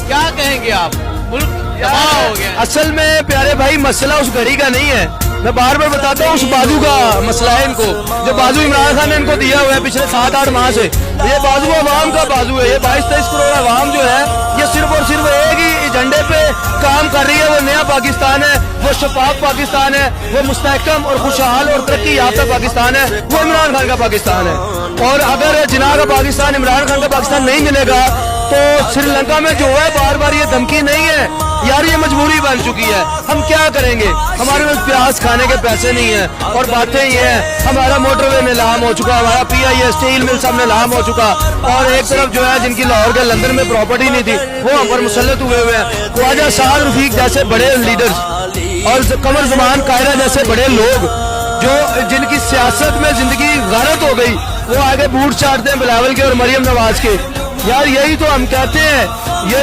क्या कहेंगे आप? मुल्क तबाह हो गया। असल में प्यारे भाई मसला उस घड़ी का नहीं है, मैं बार बार बताता हूँ, उस बाजू का मसला है इनको, जो बाजू इमरान खान ने इनको दिया हुआ है पिछले 7-8 माह से। ये बाजू अवाम का बाजू है, ये 22-23 करोड़ अवाम जो है ये सिर्फ और सिर्फ एक ही एजेंडे पे काम कर रही है। वो नया पाकिस्तान है, वो शफाफ पाकिस्तान है, वो मुस्तहकम और खुशहाल और तरक्की याफ्ता पाकिस्तान है, वो इमरान खान का पाकिस्तान है। और अगर जिन्ना का पाकिस्तान इमरान खान का पाकिस्तान नहीं मिलेगा तो श्रीलंका में जो है बार बार ये धमकी नहीं है यार, ये मजबूरी बन चुकी है। हम क्या करेंगे, हमारे पास प्याज खाने के पैसे नहीं है। और बातें ये हैं, हमारा मोटरवे नीलाम हो चुका, हमारा PIA स्टील मिल सब नीलाम हो चुका, और एक तरफ जो है जिनकी लाहौर के लंदन में प्रॉपर्टी नहीं थी वो हम पर मुसल्लत हुए हुए हैं। ख्वाजा साद रफीक जैसे बड़े लीडर्स और कमर जमान कायरा जैसे बड़े लोग जो जिनकी सियासत में जिंदगी गारत हो गई, वो आगे बूट चाटते हैं बिलावल के और मरियम नवाज के। यार यही तो हम कहते हैं, ये